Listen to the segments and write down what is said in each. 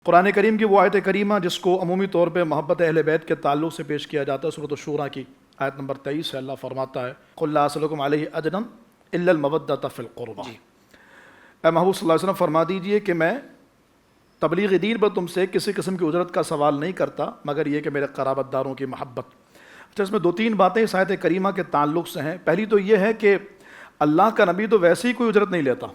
قرآن کریم کی وہ آیت کریمہ جس کو عمومی طور پہ محبت اہل بیت کے تعلق سے پیش کیا جاتا ہے، سورۃ الشورى کی آیت نمبر 23 سے اللہ فرماتا ہے قُلْ لَا أَسْأَلُكُمْ عَلَيْهِ أَجْرًا إِلَّا الْمَوَدَّةَ فِي الْقُرْبَى۔ اے محبوب صلی اللہ علیہ وسلم فرما دیجئے کہ میں تبلیغ دین پر تم سے کسی قسم کی اجرت کا سوال نہیں کرتا مگر یہ کہ میرے قرابت داروں کی محبت۔ اچھا، اس میں دو تین باتیں اس آیت کریمہ کے تعلق سے ہیں۔ پہلی تو یہ ہے کہ اللہ کا نبی تو ویسے ہی کوئی اجرت نہیں لیتا۔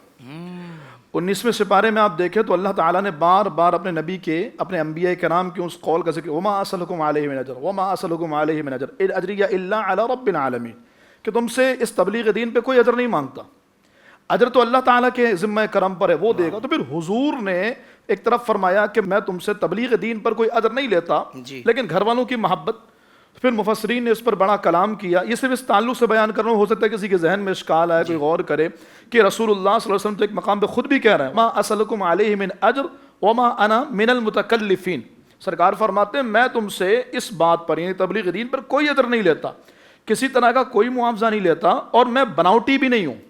19ویں سپارے میں آپ دیکھیں تو اللہ تعالیٰ نے بار بار اپنے نبی کے، اپنے انبیاء کرام کے اس قول کا ذکر وَمَا أَسْأَلُكُمْ عَلَيْهِ مِنْ أَجْرٍ وَمَا أَسْأَلُكُمْ عَلَيْهِ مِنْ أَجْرٍ إِنْ أَجْرِيَ إِلَّا عَلَى رَبِّ الْعَالَمِينَ، کہ تم سے اس تبلیغ دین پہ کوئی اجر نہیں مانگتا، اجر تو اللہ تعالیٰ کے ذمہ کرم پر ہے، وہ دے گا۔ تو پھر حضور نے ایک طرف فرمایا کہ میں تم سے تبلیغ دین پر کوئی اجر نہیں لیتا لیکن گھر والوں کی محبت۔ پھر مفسرین نے اس پر بڑا کلام کیا۔ یہ صرف اس تعلق سے بیان کرنا ہو سکتا ہے کسی کے ذہن میں اشکال آئے، کوئی غور کرے کہ رسول اللہ صلی اللہ علیہ وسلم تو ایک مقام پہ خود بھی کہہ رہے ہیں ما اسألکم علیہ من اجر وما انا من المتکلفین۔ سرکار فرماتے ہیں میں تم سے اس بات پر، یعنی تبلیغ دین پر کوئی اجر نہیں لیتا، کسی طرح کا کوئی معاوضہ نہیں لیتا، اور میں بناوٹی بھی نہیں ہوں۔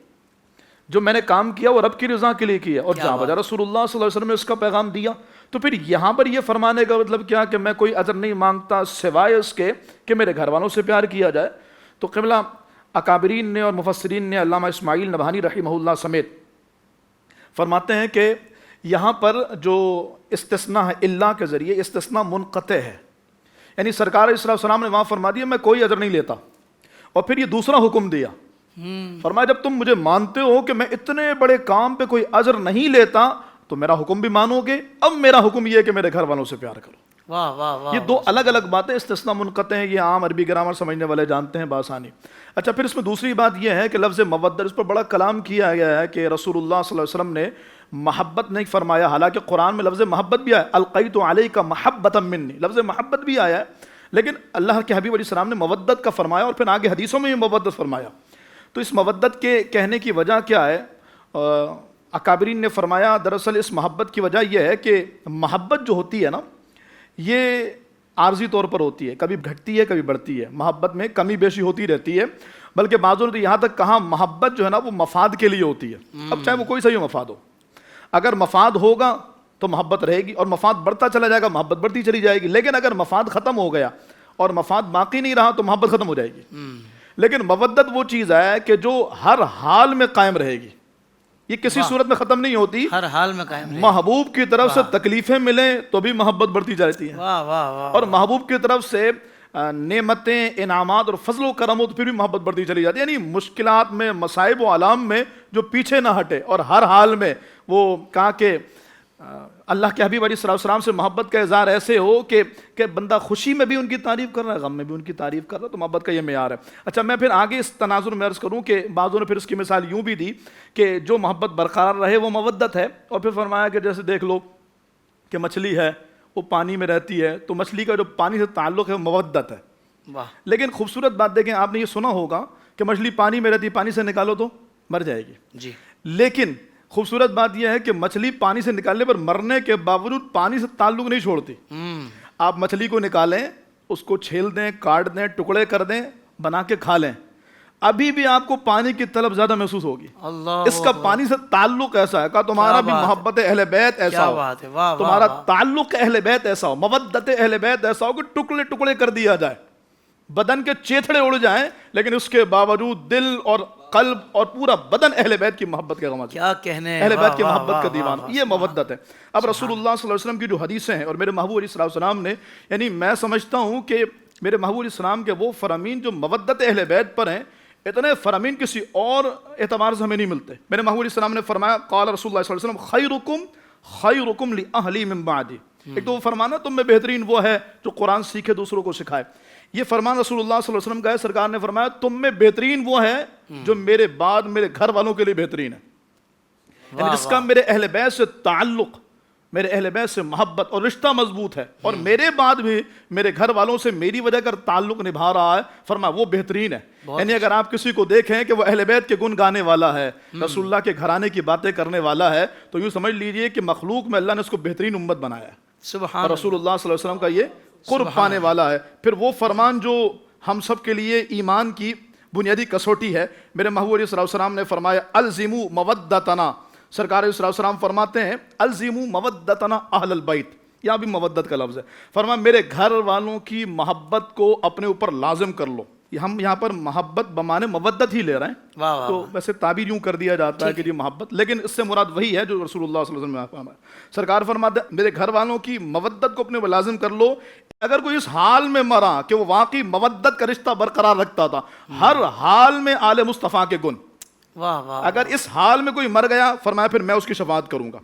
جو میں نے کام کیا وہ رب کی رضا کے لیے کیا، اور جہاں بجا رسول اللہ صلی اللہ علیہ وسلم نے اس کا پیغام دیا۔ تو پھر یہاں پر یہ فرمانے کا مطلب کیا کہ میں کوئی اجر نہیں مانگتا سوائے اس کے کہ میرے گھر والوں سے پیار کیا جائے۔ تو قبلہ اکابرین نے اور مفسرین نے، علامہ اسماعیل نبہانی رحمہ اللہ سمیت، فرماتے ہیں کہ یہاں پر جو استثناء ہے اللہ کے ذریعے، استثناء منقطع ہے، یعنی سرکار علیہ السلام نے وہاں فرما دیا میں کوئی اجر نہیں لیتا، اور پھر یہ دوسرا حکم دیا، فرمایا جب تم مجھے مانتے ہو کہ میں اتنے بڑے کام پہ کوئی اجر نہیں لیتا تو میرا حکم بھی مانو گے، اب میرا حکم یہ ہے کہ میرے گھر والوں سے پیار کرو۔ واہ واہ واہ، یہ دو الگ الگ باتیں، استثناء منقطع ہیں، یہ عام عربی گرامر سمجھنے والے جانتے ہیں بآسانی۔ اچھا، پھر اس میں دوسری بات یہ ہے کہ لفظ مودت، اس پر بڑا کلام کیا گیا ہے کہ رسول اللہ صلی اللہ علیہ وسلم نے محبت نہیں فرمایا، حالانکہ قرآن میں لفظ محبت بھی آیا، القیت علیک محبۃ منی، لفظ محبت بھی آیا ہے، لیکن اللہ کے حبیب علیہ السلام نے مودت کا فرمایا، اور پھر آگے حدیثوں میں بھی مودت فرمایا۔ تو اس مودت کے کہنے کی وجہ کیا ہے؟ اکابرین نے فرمایا دراصل اس محبت کی وجہ یہ ہے کہ محبت جو ہوتی ہے نا، یہ عارضی طور پر ہوتی ہے، کبھی گھٹتی ہے کبھی بڑھتی ہے، محبت میں کمی بیشی ہوتی رہتی ہے، بلکہ بعضوں نے یہاں تک کہا محبت جو ہے نا وہ مفاد کے لیے ہوتی ہے، اب چاہے وہ کوئی سا ہی مفاد ہو، اگر مفاد ہوگا تو محبت رہے گی، اور مفاد بڑھتا چلا جائے گا محبت بڑھتی چلی جائے گی، لیکن اگر مفاد ختم ہو گیا اور مفاد باقی نہیں رہا تو محبت ختم ہو جائے گی۔ لیکن مودت وہ چیز ہے کہ جو ہر حال میں قائم رہے گی، یہ کسی صورت میں ختم نہیں ہوتی، ہر حال میں قائم رہے۔ محبوب کی طرف سے تکلیفیں ملیں تو بھی محبت بڑھتی جاتی ہے، واہ واہ واہ، اور محبوب کی طرف سے نعمتیں، انعامات اور فضل و کرم ہو تو پھر بھی محبت بڑھتی چلی جاتی ہے، یعنی مشکلات میں، مصائب و آلام میں جو پیچھے نہ ہٹے، اور ہر حال میں وہ کہا کہ اللہ کے حبیب علیہ السلام سے محبت کا اظہار ایسے ہو کہ بندہ خوشی میں بھی ان کی تعریف کر رہا ہے، غم میں بھی ان کی تعریف کر رہا ہے، تو محبت کا یہ معیار ہے۔ اچھا، میں پھر آگے اس تناظر میں عرض کروں کہ بعضوں نے پھر اس کی مثال یوں بھی دی کہ جو محبت برقرار رہے وہ مودت ہے، اور پھر فرمایا کہ جیسے دیکھ لو کہ مچھلی ہے وہ پانی میں رہتی ہے، تو مچھلی کا جو پانی سے تعلق ہے مودت ہے۔ واہ، لیکن خوبصورت بات دیکھیں، آپ نے یہ سنا ہوگا کہ مچھلی پانی میں رہتی، پانی سے نکالو تو مر جائے گی، جی، لیکن خوبصورت بات یہ ہے کہ مچھلی پانی سے نکالنے پر مرنے کے باوجود پانی سے تعلق نہیں چھوڑتی۔ آپ مچھلی کو نکالیں، اس کو چھیل دیں، کاٹ دیں، ٹکڑے کر دیں، بنا کے کھا لیں، ابھی بھی آپ کو پانی کی طلب زیادہ محسوس ہوگی۔ اس کا پانی سے تعلق ایسا ہے کہ تمہارا بھی محبت اہل بیت ایسا ہو، تمہارا تعلق اہل بیت ایسا ہو، مودت اہل بیت ایسا ہو کہ ٹکڑے ٹکڑے کر دیا جائے، بدن کے چیتھڑے اڑ جائیں، لیکن اس کے باوجود دل اور قلب اور پورا بدن اہل بیت کی محبت کے غماز، کیا کہنے، اہل بیت کی محبت کا دیوان، یہ مودت ہے۔ اب رسول اللہ صلی اللہ علیہ وسلم کی جو حدیثیں ہیں، اور میرے محبوب علیہ السلام نے، یعنی میں سمجھتا ہوں کہ میرے محبوب علیہ السلام کے وہ فرامین جو مودت اہل بیت پر ہیں، اتنے فرامین کسی اور اعتبار سے ہمیں نہیں ملتے۔ میرے محبوب علیہ السلام نے فرمایا قال رسول اللہ صلی اللہ علیہ وسلم خیرکم لأہلی من بعدی، ایک تو وہ فرمانا تم میں بہترین وہ ہے جو قرآن سیکھے دوسروں کو سکھائے، یہ فرمان رسول اللہ صلی اللہ علیہ وسلم کا ہے۔ سرکار نے فرمایا تم میں بہترین وہ ہے جو میرے بعد میرے گھر والوں کے لیے بہترین ہے، یعنی جس کا میرے اہل بیت سے تعلق، میرے اہل بیت سے محبت اور رشتہ مضبوط ہے، اور میرے بعد بھی میرے گھر والوں سے میری وجہ کر تعلق نبھا رہا ہے، فرمایا وہ بہترین ہے۔ یعنی اگر آپ کسی کو دیکھیں کہ وہ اہل بیت کے گن گانے والا ہے، رسول اللہ کے گھرانے کی باتیں کرنے والا ہے، تو یوں سمجھ لیجئے کہ مخلوق میں اللہ نے اس کو بہترین امت بنایا ہے، سبحان اور رسول اللہ صلی اللہ علیہ وسلم کا یہ قرب پانے والا ہے۔ پھر وہ فرمان جو ہم سب کے لیے ایمان کی بنیادی کسوٹی ہے، میرے محبوب علیہ السلام نے فرمایا الزموا مودتنا، سرکار علیہ السلام فرماتے ہیں الزموا مودتنا اہل البیت، یہاں بھی مودت کا لفظ ہے. فرمایا میرے گھر والوں کی محبت کو اپنے اوپر لازم کر لو. ہم یہاں پر محبت بمانے مودت ہی لے رہے ہیں. واہ واہ تو ویسے تعبیر یوں کر دیا جاتا ہے کہ یہ محبت، لیکن اس سے مراد وہی ہے جو رسول اللہ صلی اللہ علیہ وسلم نے فرمایا. سرکار فرماتے ہیں میرے گھر والوں کی مودت کو اپنے اوپر لازم کر لو. اگر کوئی اس حال میں مرا کہ وہ واقعی مودت کا رشتہ برقرار رکھتا تھا، ہر حال میں آل مصطفیٰ کے گن، واہ واہ اگر اس حال میں کوئی مر گیا فرمایا پھر میں اس کی شفاعت کروں گا.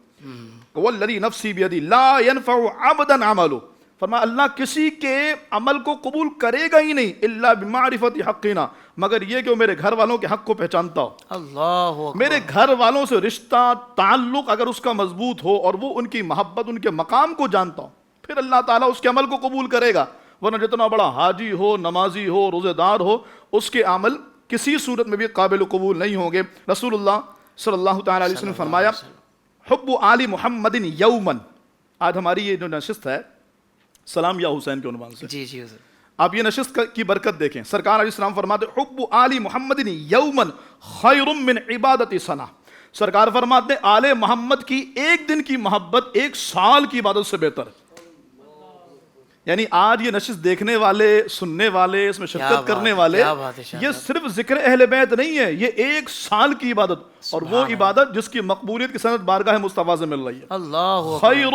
والذی نفسی بیدی لا ينفع عبدا عملہ، فرمایا اللہ کسی کے عمل کو قبول کرے گا ہی نہیں الا بمعرفت حقنا، مگر یہ کہ وہ میرے گھر والوں کے حق کو پہچانتا ہو. اللہ اکبر. میرے گھر والوں سے رشتہ تعلق اگر اس کا مضبوط ہو اور وہ ان کی محبت ان کے مقام کو جانتا ہو، پھر اللہ تعالیٰ اس کے عمل کو قبول کرے گا. ورنہ جتنا بڑا حاجی ہو، نمازی ہو، روزے دار ہو، اس کے عمل کسی صورت میں بھی قابل قبول نہیں ہوں گے. رسول اللہ صلی اللہ تعالیٰ علیہ وسلم نے فرمایا حب آل محمد یومن. آج ہماری یہ جو نشست ہے سلام یا حسین کے عنوان سے، جی جی حضور. آپ یہ نشست کی برکت دیکھیں. سرکار علیہ السلام فرماتے حب آل محمد یومن خیر من عبادت سنہ. سرکار فرماتے آل محمد کی ایک دن کی محبت ایک سال کی عبادت سے بہتر ہے. یعنی آج یہ نشست دیکھنے والے، سننے والے، اس میں شرکت کرنے والے، یہ صرف ذکر اہل بیت نہیں ہے، یہ ایک سال کی عبادت، اور وہ عبادت جس کی مقبولیت کی سند بارگاہ مصطفیٰ سے مل رہی ہے. اللہ خیر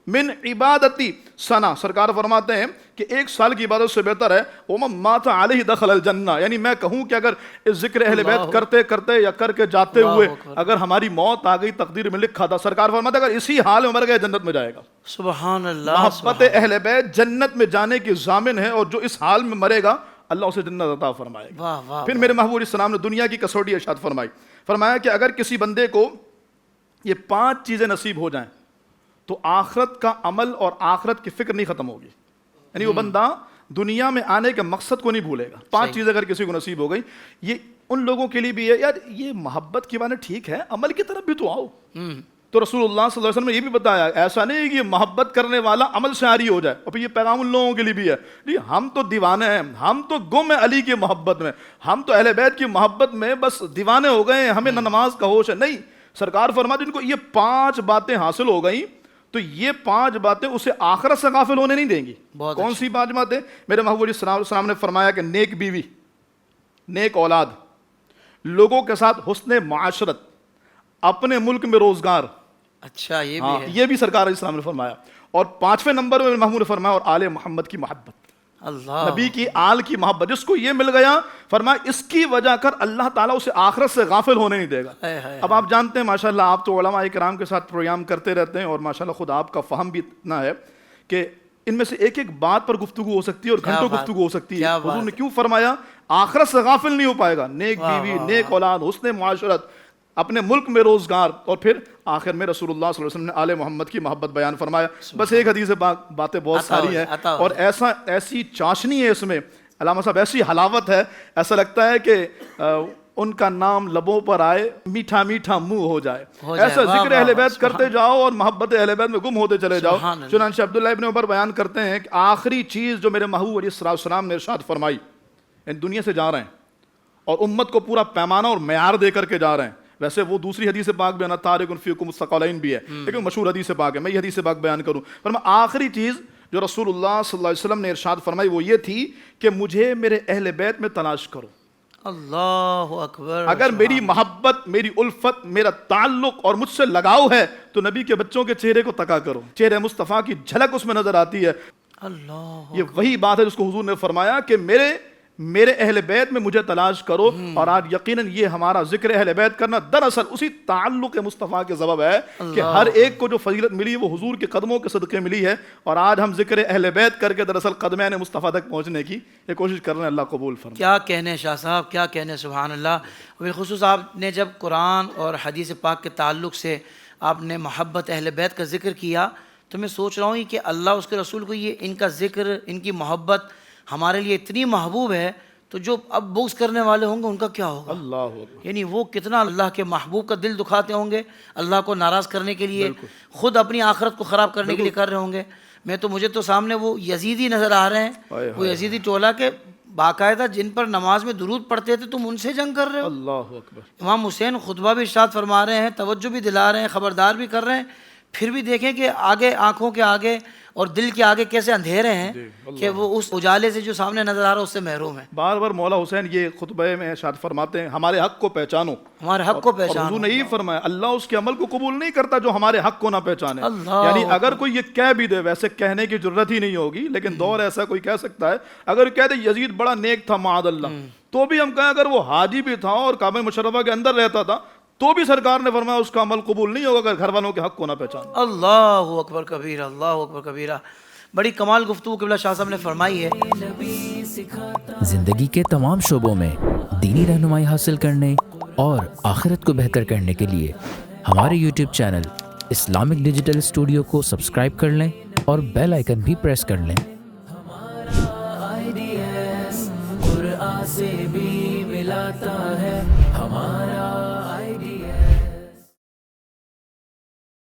من عبادتی سنا. سرکار فرماتے ہیں کہ ایک سال کی عبادت سے بہتر ہے ومن مات علیہ دخل الجنہ. یعنی میں کہوں کہ اگر اس ذکر اہل بیت کرتے کرتے یا کر کے جاتے ہوئے اگر ہماری موت آ گئی، تقدیر میں لکھا تھا، سرکار فرماتے ہیں اگر اسی حال میں مر گئے جنت میں جائے گا. سبحان اللہ. محبت اہل بیت جنت میں جانے کی ضامن ہے، اور جو اس حال میں مرے گا اللہ اسے جنت عطا فرمائے گا. واہ واہ. پھر میرے محبوب علیہ السلام نے دنیا کی کسوٹی ارشاد فرمائی. فرمایا کہ اگر کسی بندے کو یہ 5 چیزیں نصیب ہو جائیں تو آخرت کا عمل اور آخرت کی فکر نہیں ختم ہوگی. یعنی وہ بندہ دنیا میں آنے کے مقصد کو نہیں بھولے گا. 5 چیزیں اگر کسی کو نصیب ہو گئی، یہ ان لوگوں کے لیے بھی ہے یار یہ محبت کی بات ٹھیک ہے، عمل کی طرف بھی تو آؤ. تو رسول اللہ صلی اللہ علیہ وسلم نے یہ بھی بتایا ایسا نہیں کہ یہ محبت کرنے والا عمل سے عاری ہو جائے. اور پھر یہ پیغام ان لوگوں کے لیے بھی ہے جی ہم تو دیوانے ہیں، ہم تو گم ہیں علی کی محبت میں، ہم تو اہل بیت کی محبت میں بس دیوانے ہو گئے ہیں، ہمیں نہ نماز کا ہوش ہے. نہیں، سرکار فرماتے جن کو یہ 5 باتیں حاصل ہو گئیں تو یہ 5 باتیں اسے آخرت سے غافل ہونے نہیں دیں گی. کون سی 5 باتیں؟ میرے محبوب علیہ السلام نے فرمایا کہ نیک بیوی، نیک اولاد، لوگوں کے ساتھ حسن معاشرت، اپنے ملک میں روزگار. اچھا یہ بھی ہے. یہ بھی سرکار علیہ السلام نے فرمایا. اور 5ویں نمبر میں محمود نے فرمایا اور آل محمد کی محبت، اللہ نبی کی آل کی محبت. جس کو یہ مل گیا فرمایا اس کی وجہ کر اللہ تعالیٰ اسے آخرت سے غافل ہونے نہیں دے گا. اب آپ جانتے ہیں ماشاءاللہ آپ تو علماء کرام کے ساتھ پروگرام کرتے رہتے ہیں، اور ماشاءاللہ خود آپ کا فہم بھی اتنا ہے کہ ان میں سے ایک ایک بات پر گفتگو ہو سکتی ہے اور گھنٹوں گفتگو ہو سکتی ہے. حضور نے کیوں فرمایا آخرت سے غافل نہیں ہو پائے گا. نیک بیوی، نیک اولاد، حسن معاشرت، اپنے ملک میں روزگار، اور پھر آخر میں رسول اللہ صلی اللہ علیہ وسلم نے آل محمد کی محبت بیان فرمایا. بس ایک حدیث باتیں بہت ساری ہیں اور ایسی چاشنی ہے اس میں علامہ صاحب، ایسی حلاوت ہے، ایسا لگتا ہے کہ ان کا نام لبوں پر آئے میٹھا میٹھا منہ ہو جائے. ایسا ذکر اہل بیت کرتے جاؤ اور محبت اہل بیت میں گم ہوتے چلے جاؤ. چنانچہ عبداللہ ابن عمر بیان کرتے ہیں کہ آخری چیز جو میرے محبوب علیہ السلام نے ارشاد فرمائی، یعنی دنیا سے جا رہے ہیں اور امت کو پورا پیمانہ اور معیار دے کر کے جا رہے ہیں. ویسے وہ دوسری حدیث پاک بھی انا تارک فیکم الثقلین بھی ہے، لیکن مشہور حدیث پاک ہے، میں یہ حدیث پاک بیان کروں. پر میں آخری چیز جو رسول اللہ صلی اللہ علیہ وسلم نے ارشاد فرمائی وہ یہ تھی کہ مجھے میرے اہل بیت میں تلاش کرو. اللہ اکبر. اگر میری محبت، میری الفت، میرا تعلق اور مجھ سے لگاؤ ہے تو نبی کے بچوں کے چہرے کو تکا کرو. چہرے مصطفیٰ کی جھلک اس میں نظر آتی ہے. اللہ، یہ وہی بات ہے جس کو حضور نے فرمایا کہ میرے اہل بیت میں مجھے تلاش کرو. اور آج یقیناً یہ ہمارا ذکر اہل بیت کرنا دراصل اسی تعلق مصطفیٰ کے سبب ہے کہ ہر ایک کو جو فضیلت ملی وہ حضور کے قدموں کے صدقے ملی ہے. اور آج ہم ذکر اہل بیت کر کے دراصل قدمین مصطفیٰ تک پہنچنے کی یہ کوشش کر رہے ہیں. اللہ قبول فرمائے. کیا کہنے شاہ صاحب، کیا کہنے. سبحان اللہ. بالخصوص آپ نے جب قرآن اور حدیث پاک کے تعلق سے آپ نے محبت اہل بیت کا ذکر کیا تو میں سوچ رہا ہوں کہ اللہ اس کے رسول کو یہ ان کا ذکر، ان کی محبت ہمارے لیے اتنی محبوب ہے تو جو اب بغض کرنے والے ہوں گے ان کا کیا ہوگا. اللہ، یعنی وہ کتنا اللہ کے محبوب کا دل دکھاتے ہوں گے، اللہ کو ناراض کرنے کے لیے، خود اپنی آخرت کو خراب کرنے کے لیے کر رہے ہوں گے. مجھے تو سامنے وہ یزیدی نظر آ رہے ہیں، وہ یزیدی ٹولہ کے باقاعدہ جن پر نماز میں درود پڑھتے تھے تم ان سے جنگ کر رہے ہو. اللہ اکبر. امام حسین خطبہ بھی ارشاد فرما رہے ہیں، توجہ بھی دلا رہے ہیں، خبردار بھی کر رہے ہیں پھر بھی دیکھیں کہ آگے آنکھوں کے آگے اور دل کے آگے کیسے اندھیرے ہیں کہ وہ اس اجالے سے جو سامنے نظر آ رہا ہے اس سے محروم ہے. بار بار مولا حسین یہ خطبہ میں ارشاد فرماتے ہیں ہمارے حق کو پہچانو. ہمارے حق کو اور پہچانو. حضور نے یہی فرمایا اللہ اس کے عمل کو قبول نہیں کرتا جو ہمارے حق کو نہ پہچانے. اللہ یعنی اگر کوئی یہ کہہ بھی دے، ویسے کہنے کی ضرورت ہی نہیں ہوگی لیکن دور ایسا کوئی کہہ سکتا ہے، اگر کہہ دے یزید بڑا نیک تھا معاذ اللہ، تو بھی ہم کہیں اگر وہ حاجی بھی تھا اور کعبہ مشرفہ کے اندر رہتا تھا تو بھی سرکار نے فرمایا اس کا عمل قبول نہیں ہوگا اگر گھر والوں کے حق کو نہ پہچانا. اللہ اکبر کبیرہ، اللہ اکبر کبیرہ. بڑی کمال گفتگو قبلہ شاہ صاحب نے فرمائی ہے. زندگی کے تمام شعبوں میں دینی رہنمائی حاصل کرنے اور آخرت کو بہتر کرنے کے لیے ہمارے YouTube channel Islamic digital studio کو سبسکرائب کر لیں اور بیل آئیکن بھی پریس کر لیں. قرآن سے بھی ملا تھا